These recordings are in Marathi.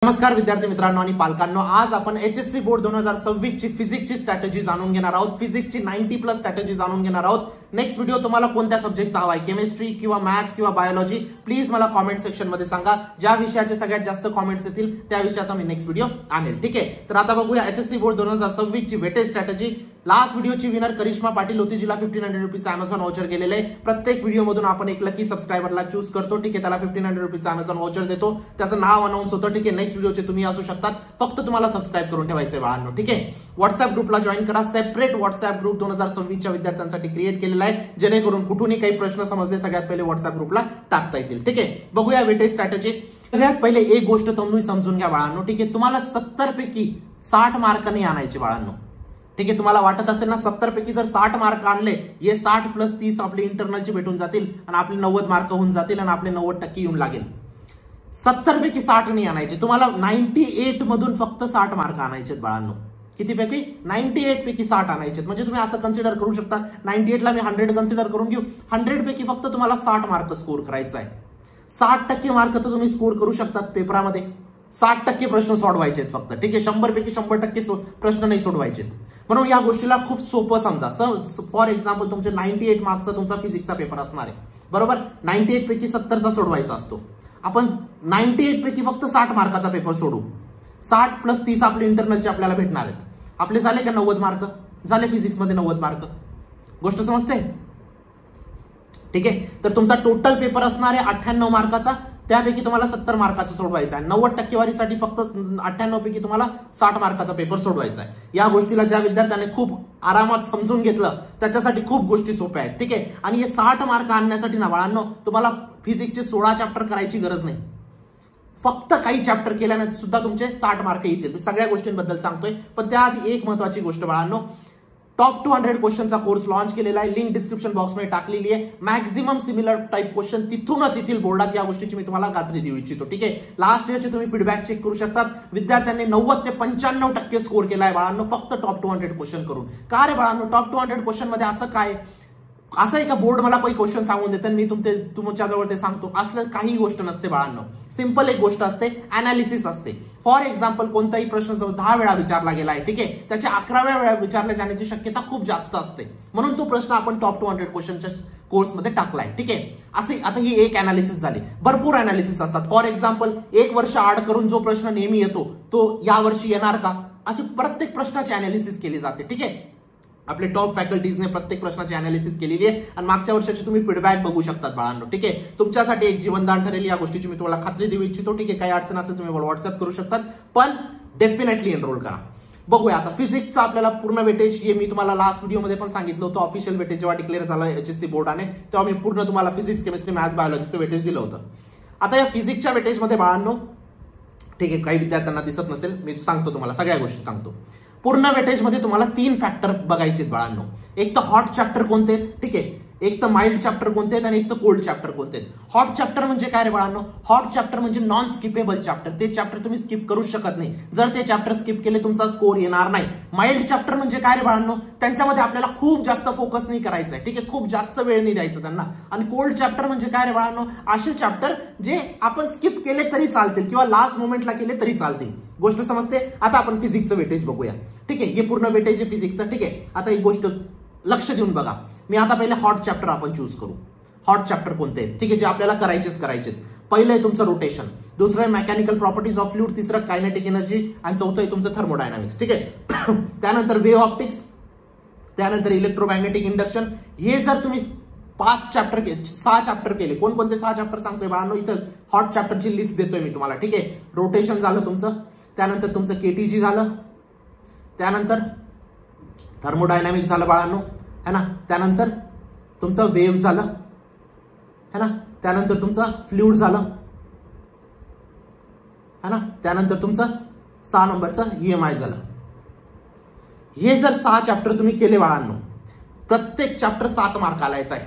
नमस्कार विद्यार्थी मित्रांनो आणि पालकांनो, आज आपण एचएससी बोर्ड 2026 ची फिजिक्सची स्ट्रॅटेजी जाणून घेणार आहोत. फिजिक्सची 90+ स्ट्रॅटेजी जाणून घेणार आहोत. नेक्स्ट व्हिडिओ तुम्हाला कोणत्या सब्जेक्टचा हवाय, केमिस्ट्री किंवा मॅथ्स किंवा बायोलॉजी, प्लीज मला कॉमेंट सेक्शन मध्ये सांगा. ज्या विषयाचे सगळ्यात जास्त कॉमेंट्स येतील त्या विषयाचा मी नेक्स्ट व्हिडिओ आणेल. ठीक आहे, तर आता बघूया एचएससी बोर्ड 2026 ची वेटेज स्ट्रॅटेजी. लास्ट व्हिडिओची विनर करिश्मा पाटील होती, जिला 1500 रुपीजचा अमेझॉन व्हाउचर गेलेले आहे. प्रत्येक व्हिडिओ मधून आपण एक लकी सबस्क्रायबरला चूज करतो. ठीक आहे, त्याला 1500 रुपीजचा अमेझॉन व्हाउचर देतो. त्याचं नाव अनाउन्स होतं. ठीक आहे, नेक्स्ट व्हिडिओचे तुम्ही असू शकतात. फक्त तुम्हाला सबस्क्राईब करून ठेवायचे बाळांनो. ठीक आहे, व्हॉट्सअप ग्रुपला जॉईन करा. सेपरेट व्हॉट्सअप ग्रुप 2026 च्या विद्यार्थ्यांसाठी क्रिएट केलेला आहे, जेणेकरून कुठूनही काही प्रश्न समजले सगळ्यात पहिले व्हॉट्सअप ग्रुपला टाकता येतील. ठीक आहे, बघूया वेटेज स्ट्रॅटेजी. सगळ्यात पहिले एक गोष्ट तुम्ही समजून घ्या बाळांनो. ठीक आहे, तुम्हाला 70 पैकी 60 मार्क नाही आणायचे बाळांनो. ठीक आहे, तुम्हाला वाटत असेल ना 70 पैकी जर 60 मार्क आणले, हे 60 + 30 आपले इंटरनलचे भेटून जातील आणि आपले 90 मार्क होऊन जातील आणि आपले 90% येऊन लागेल. 70 पैकी 60 नाही आणायचे, तुम्हाला 98 मधून फक्त 60 मार्क आणायचे बाळांनो. किती पैकी? 98 पैकी 60 आणायचे. म्हणजे तुम्ही असं कन्सिडर करू शकता, 98 ला मी 100 कन्सिडर करून घेऊ. 100 पैकी फक्त तुम्हाला 60 मार्क स्कोर करायचा आहे. 60% मार्क तर तुम्ही स्कोर करू शकतात पेपरामध्ये. 60% प्रश्न सोडवायचे फक्त. ठीक आहे, 100 पैकी 100% प्रश्न नाही सोडवायचे. म्हणून या गोष्टीला खूप सोपं समजा. फॉर एक्झाम्पल, तुमचे 98 मार्कचा तुमचा फिजिक्सचा पेपर असणार आहे, बरोबर. 98 पैकी 70चा सोडवायचा असतो. आपण 98 पैकी फक्त 60 मार्काचा पेपर सोडू. 60 + 30 आपले इंटरनलचे आपल्याला भेटणार आहेत. आपले झाले का 90 मार्क? झाले फिजिक्समध्ये 90 मार्क. गोष्ट समजते? ठीक आहे, तर तुमचा टोटल पेपर असणार आहे 98 मार्काचा. त्यापैकी तुम्हाला 70 मार्काचा सोडवायचा आहे. 90% फक्त 98 पैकी तुम्हाला 60 मार्काचा पेपर सोडवायचा आहे. या गोष्टीला ज्या विद्यार्थ्याने खूप आरामात समजून घेतलं त्याच्यासाठी खूप गोष्टी सोप्या आहेत. ठीक आहे, आणि हे 60 मार्क आणण्यासाठी ना बाळांनो, तुम्हाला फिजिक्सचे 16 चॅप्टर करायची गरज नाही. फक्त काही चॅप्टर केल्याने सुद्धा तुमचे 60 मार्क येतील. सगळ्या गोष्टींबद्दल सांगतोय, पण त्याआधी एक महत्वाची गोष्ट बाळांनो, टॉप 200 क्वेश्चनचा कोर्स लॉन्च केलेला आहे. लिंक डिस्क्रिप्शन बॉक्समध्ये टाकलेली आहे. मॅक्झिमम सिमिलर टाईप क्वेश्चन तिथूनच येतील बोर्डात. या गोष्टीची मी तुम्हाला खात्री देऊ इच्छितो. ठीक आहे, लास्ट इयरचे तुम्ही फीडबॅक चेक करू शकतात. विद्यार्थ्यांनी 90 ते 95% स्कोर केलाय बाळांनो, फक्त टॉप 200 क्वेश्चन करून. का रे बाळांनो, टॉप 200 क्वेश्चन मध्ये असं काय? असं आहे का बोर्ड मला काही क्वेश्चन सांगून देतं मी तुमच्या जवळ ते सांगतो? असलं काही गोष्ट नसते बाळांनो. सिंपल एक गोष्ट असते, अनालिसिस असते. फॉर एक्झाम्पल, कोणताही प्रश्न जर 10 वेळा विचारला गेला आहे, ठीक आहे, त्याच्या 11व्या वेळा विचारल्या जाण्याची शक्यता खूप जास्त असते. म्हणून तो प्रश्न आपण टॉप 200 क्वेश्चनच्या कोर्समध्ये टाकलाय. ठीक आहे, असे आता ही एक अनालिसिस झाली. भरपूर अनालिसिस असतात. फॉर एक्झाम्पल, 1 वर्ष आड करून जो प्रश्न नेहमी येतो तो या वर्षी येणार का, अशी प्रत्येक प्रश्नाची अनालिसिस केली जाते. ठीक आहे, आपले टॉप फॅकल्टीजने प्रत्येक प्रश्नाची अनालिसिस केलेली आहे आणि मागच्या वर्षाची तुम्ही फीडबॅक बघू शकतात बाळांनो. ठीक आहे, तुमच्यासाठी एक जीवनदान ठरेल. या गोष्टीची मी तुम्हाला खात्री देऊ इच्छितो. ठीक आहे, काही अडचण असेल तुम्ही व्हॉट्सअप करू शकतात, पण डेफिनेटली एनरोल करा. बघूया आता फिजिक्सचा आपल्याला पूर्ण वेटेज. हे मी तुम्हाला लास्ट व्हिडिओमध्ये पण सांगितलं होतं. ऑफिशियल वेटेज जेव्हा डिक्लेअर झालं एचएससी बोर्डाने, तेव्हा मी पूर्ण तुम्हाला फिजिक्स, केमिस्ट्री, मॅथ्स, बायोलॉजीचं वेटेज दिलं होतं. आता या फिजिक्सच्या वेटेजमध्ये बाळांनो, ठीक आहे, काही विद्यार्थ्यांना दिसत नसेल, मी सांगतो तुम्हाला, सगळ्या गोष्टी सांगतो. पूर्ण वेटेजमध्ये तुम्हाला 3 फॅक्टर बघायचे बाळांनो. एक तर हॉट चॅप्टर कोणते आहेत, ठीक आहे, एक तर माइल्ड चॅप्टर कोणते आहेत आणि एक तर कोल्ड चॅप्टर कोणते आहेत. हॉट चॅप्टर म्हणजे काय रे बाळांनो? हॉट चॅप्टर म्हणजे नॉन स्किपेबल चॅप्टर. ते चॅप्टर तुम्ही स्किप करू शकत नाही. जर ते चॅप्टर स्किप केले तुमचा स्कोर येणार नाही. माइल्ड चॅप्टर म्हणजे काय रे बाळांनो? त्यांच्यामध्ये आपल्याला खूप जास्त फोकस नाही करायचा आहे. ठीक आहे, खूप जास्त वेळ नाही द्यायचा त्यांना. आणि कोल्ड चॅप्टर म्हणजे काय रे बाळांनो? असे चॅप्टर जे आपण स्किप केले तरी चालतील किंवा लास्ट मोमेंटला केले तरी चालतील. गोष्ट समजते? आता आपण फिजिक्सचं वेटेज बघूया. ठीक आहे, हे पूर्ण वेटेज आहे फिजिक्सचं. ठीक आहे, आता एक गोष्ट लक्ष देऊन बघा. मी आता पहिले हॉट चॅप्टर आपण चूज करू. हॉट चॅप्टर कोणते आहेत? ठीक आहे, जे आपल्याला करायचे. पहिलं आहे तुमचं रोटेशन, दुसरं आहे मेकॅनिकल प्रॉपर्टीज ऑफ फ्लुइड, तिसरं कायनेटिक एनर्जी आणि चौथं आहे तुमचं थर्मोडायनामिक्स. ठीक आहे, त्यानंतर वेव्ह ऑप्टिक्स, त्यानंतर इलेक्ट्रोमॅग्नेटिक इंडक्शन. हे जर तुम्ही 6 चॅप्टर केले, कोणकोणते 6 चॅप्टर सांगतोय बाळांनो? इथं हॉट चॅप्टरची लिस्ट देतोय मी तुम्हाला. ठीक आहे, रोटेशन झालं तुमचं, त्यानंतर तुमचं केटीजी झालं, त्यानंतर थर्मोडायनामिक्स झालं बाळांनो, है ना, त्यानंतर तुमचं वेव्ह झालं, है ना, त्यानंतर तुमचं फ्लुइड झालं, है ना, त्यानंतर तुमचं 6 नंबरचं EMI झालं. हे जर 6 चॅप्टर तुम्ही केले बाळांनो, प्रत्येक चॅप्टर 7 मार्काला येत आहे.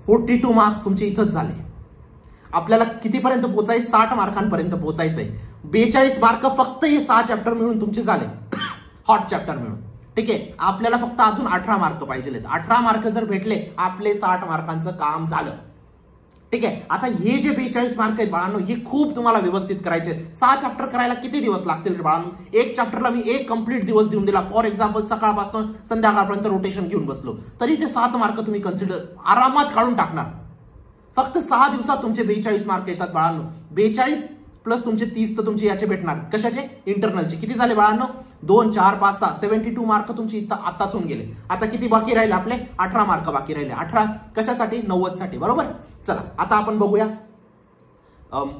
42 मार्क्स तुमचे इथंच झाले. आपल्याला कितीपर्यंत पोहोचायचं? 60 मार्कांपर्यंत पोहोचायचंय. 42 मार्क फक्त हे 6 चॅप्टर मिळून तुमचे झाले, हॉट चॅप्टर मिळून. ठीक आहे, आपल्याला फक्त अजून 18 मार्क पाहिजे. 18 मार्क जर भेटले, आपले 60 मार्कांचं काम झालं. ठीक आहे. आता हे जे 42 मार्क आहेत बाळांनो, हे खूप तुम्हाला व्यवस्थित करायचे. 6 चॅप्टर करायला किती दिवस लागतील रे बाळांनो? एक चॅप्टरला मी एक कंप्लीट दिवस देऊन दिला. फॉर एक्झाम्पल सकाळपासून संध्याकाळपर्यंत रोटेशन घेऊन बसलो, तरी ते 7 मार्क तुम्ही कन्सिडर आरामात काढून टाकणार. फक्त 6 दिवसात तुमचे 42 मार्क येतात बाळांनो. 42 प्लस तुमचे 30 तर तुमचे याचे भेटणार. कशाचे? इंटरनलचे. किती झाले बाळांनो? 2 4 5 6 72 मार्क तुमची आताच होऊन गेले. आता किती बाकी राहिले आपले? 18 मार्क बाकी राहिले. 18 कशासाठी? 90 साठी. बरोबर. चला आता आपण बघूया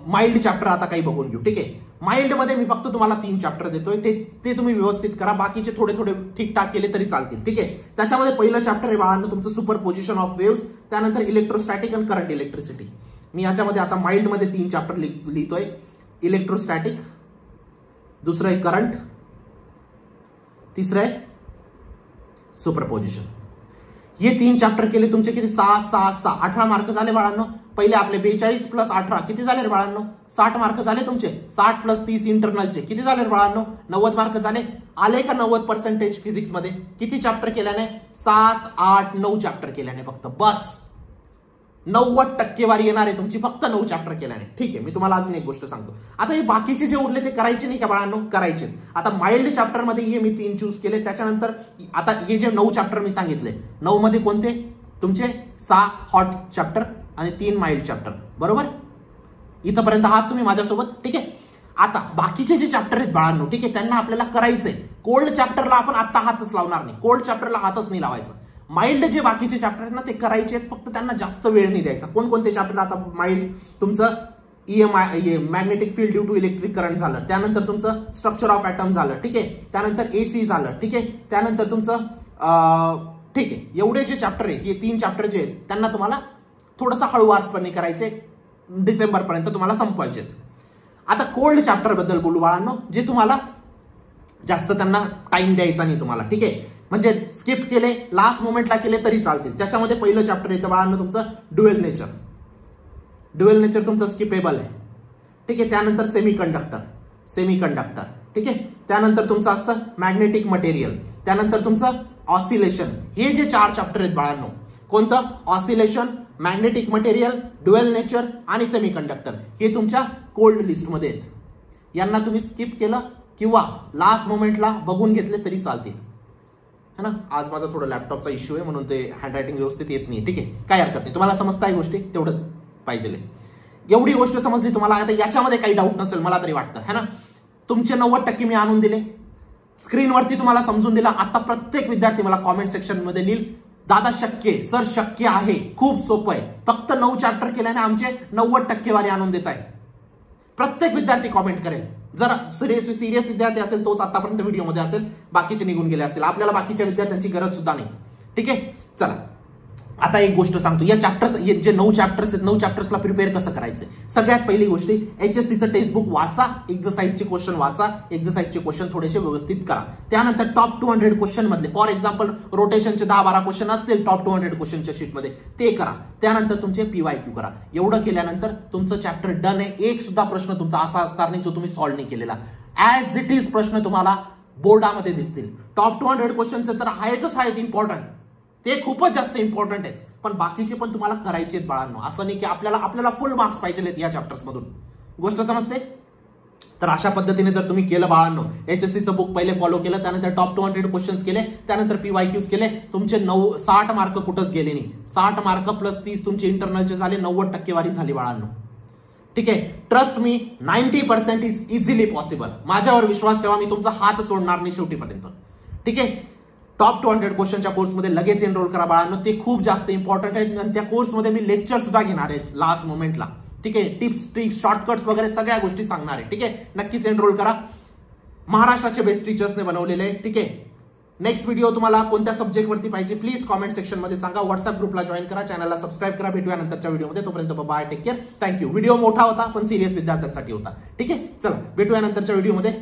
माइल्ड चॅप्टर. आता काही बघून घेऊ. ठीक आहे. माइल्ड मध्ये मी फक्त तुम्हाला 3 चॅप्टर देतोय, ते तुम्ही व्यवस्थित करा. बाकीचे थोडे थोडे ठीकठाक केले तरी चालतील. ठीक आहे. त्याच्यामध्ये पहिलं चॅप्टर आहे बाळांनो तुमचं सुपरपोजिशन ऑफ वेव्हज, त्यानंतर इलेक्ट्रोस्टॅटिक आणि करंट इलेक्ट्रिसिटी. मी याच्यामध्ये आता माइल्ड मध्ये 3 चॅप्टर लिहितोय. इलेक्ट्रोस्टॅटिक, दुसरं आहे करंट, तिसरं आहे सुपरपोजिशन. हे 3 चॅप्टर केले तुमचे किती? 6 6 6 18 मार्क झाले बाळांनो. पहिले आपले 42 प्लस 18 किती झाले रे बाळांनो? 60 मार्क झाले तुमचे. 60 प्लस 30 इंटरनलचे किती झाले रे बाळांनो? 90 मार्क झाले. आले का 90% फिजिक्स मध्ये? किती चॅप्टर केल्याने? 7 8 9 चॅप्टर केल्याने फक्त. बस 90% येणार आहे तुमची फक्त 9 चॅप्टर केल्याने. ठीक आहे. मी तुम्हाला अजून एक गोष्ट सांगतो. आता हे बाकीचे जे उरले ते करायचे नाही का बाळांनो? करायचे. आता माइल्ड चॅप्टर मध्ये हे मी 3 चूज केले. त्याच्यानंतर आता हे जे 9 चॅप्टर मी सांगितले, 9 मध्ये कोणते? तुमचे 6 हॉट चॅप्टर आणि 3 माइल्ड चॅप्टर. बरोबर. इथपर्यंत आहात तुम्ही माझ्यासोबत. ठीक आहे. आता बाकीचे जे चॅप्टर आहेत बाळांनो, ठीक आहे, त्यांना आपल्याला करायचंय. कोल्ड चॅप्टरला आपण आता हातच लावणार नाही. कोल्ड चॅप्टरला हातच नाही लावायचा. माइल्ड जे बाकीचे चॅप्टर आहेत ना ते करायचे आहेत, फक्त त्यांना जास्त वेळ नाही द्यायचा. कोणकोणते चॅप्टर? आता माइल्ड तुमचं EMI magnetic field due to electric current झालं. त्यानंतर तुमचं स्ट्रक्चर ऑफ ॲटम झालं. ठीक आहे. त्यानंतर AC झालं. ठीक आहे. त्यानंतर तुमचं ठीक आहे. एवढे जे चॅप्टर आहेत, हे 3 चॅप्टर जे आहेत त्यांना तुम्हाला थोडंसं हळूवारपणे करायचे. डिसेंबर पर्यंत तुम्हाला संपवायचे. आता कोल्ड चॅप्टर बद्दल बोलू बाळांनो, जे तुम्हाला जास्त त्यांना टाइम द्यायचा नाही तुम्हाला. ठीक आहे. म्हणजे स्किप केले, लास्ट मोमेंटला केले तरी चालतील. त्याच्यामध्ये पहिलं चॅप्टर येतं बाळांनो तुमचं ड्युएल नेचर. ड्युएल नेचर तुमचं स्किपेबल आहे. ठीक आहे. त्यानंतर सेमीकंडक्टर. ठीक आहे. त्यानंतर तुमचं असतं मॅग्नेटिक मटेरियल. त्यानंतर तुमचं ऑसिलेशन. हे जे 4 चॅप्टर आहेत बाळांनो, कोणतं? Oscillation, magnetic material, dual nature आणि सेमीकंडक्टर, हे तुमच्या कोल्ड लिस्टमध्ये आहेत. यांना तुम्ही स्किप केलं किंवा लास्ट मोमेंटला बघून घेतले तरी चालतील. है ना. आज माझा थोडा लॅपटॉपचा इश्यू आहे म्हणून ते हँडरायटिंग व्यवस्थित येत नाही. ठीक आहे. काय हरकत नाही. तुम्हाला समजताय गोष्टी, तेवढंच पाहिजे. एवढी गोष्ट समजली तुम्हाला. आता याच्यामध्ये काही डाऊट नसेल मला तरी वाटतं. है ना. तुमचे 90% मी आणून दिले. स्क्रीनवरती तुम्हाला समजून दिला. आता प्रत्येक विद्यार्थी मला कॉमेंट सेक्शन मध्ये लिहिल, दादा शक्य आहे, सर शक्य आहे, खूप सोपं आहे, फक्त 9 चॅप्टर केल्याने आमचे 90% आणून देत आहे. प्रत्येक विद्यार्थी कॉमेंट करेल. जर सिरियस विद्यार्थी असेल तोच आतापर्यंत व्हिडिओमध्ये असेल, बाकीचे निघून गेले असेल. आपल्याला बाकीच्या विद्यार्थ्यांची गरज सुद्धा नाही. ठीक आहे. चला आता एक गोष्ट सांगतो. या चॅप्टर्स जे 9 चॅप्टर्स आहेत, 9 चॅप्टर्सला प्रिपेअर कसं करायचं? सगळ्यात पहिली गोष्ट, HSCचं टेक्स्टबुक वाचा, एक्झरसाइजचे क्वेश्चन वाचा, एक्झरसाइजचे क्वेश्चन थोडेसे व्यवस्थित करा. त्यानंतर टॉप 200 क्वेश्चन मधले, फॉर एक्झाम्पल रोटेशनचे 10-12 क्वेश्चन असतील टॉप 200 क्वेश्चनच्या शीटमध्ये, ते करा. त्यानंतर तुमचे PYQ करा. एवढं केल्यानंतर तुमचं चॅप्टर डन आहे. एक सुद्धा प्रश्न तुमचा असा असणार नाही जो तुम्ही सॉल्व्ह नाही केलेला. ऍज इट इज प्रश्न तुम्हाला बोर्डामध्ये दिसतील. टॉप 200 क्वेश्चनचे तर आहेत इम्पॉर्टंट, ते खूपच जास्त इम्पॉर्टंट आहेत. पण बाकीचे पण तुम्हाला करायचे आहेत बाळांनो. असं नाही की आपल्याला फुल मार्क्स पाहिजे या चॅप्टर्स मधून. गोष्ट समजते? तर अशा पद्धतीने जर तुम्ही केलं बाळांनो, HSCचं बुक पहिले फॉलो केलं, त्यानंतर टॉप 200 क्वेश्चन्स केले, त्यानंतर PYQs केले, तुमचे 60 मार्क कुठंच गेले नाही. 60 मार्क प्लस 30 तुमचे इंटरनलचे झाले. 90% झाली बाळांनो. ठीक आहे. Trust me, 90% is easily possible. माझ्यावर विश्वास ठेवा, मी तुमचा हात सोडणार नाही शेवटीपर्यंत. ठीक आहे. टॉप 200 क्वेश्चनच्या कोर्समध्ये लगेच एनरोल करा बाळांनो. ते खूप जास्त इम्पॉर्टंट आहे. आणि त्या कोर्समध्ये मी लेक्चर सुद्धा घेणार आहे लास्ट मोमेंटला. ठीक आहे. टिप्स, ट्रिक्स, शॉर्टकट्स वगैरे सगळ्या गोष्टी सांगणार आहे. ठीक आहे. नक्कीच एनरोल करा. महाराष्ट्राचे बेस्ट टीचर्सने बनवलेले आहे. ठीक आहे. नेक्स्ट व्हिडिओ तुम्हाला कोणत्या सब्जेक्टवरती पाहिजे प्लीज कॉमेंट सेक्शन मध्ये सांगा. व्हॉट्सअप ग्रुपला जॉईन करा, चॅनलला सबस्क्राईब करा. भेटूया नंतरच्या व्हिडिओमध्ये. तोपर्यंत bye, take care, thank you. Video मोठा होता पण सिरियस विद्यार्थ्यांसाठी होता. ठीक आहे. चला भेटूया नंतरच्या व्हिडिओमध्ये.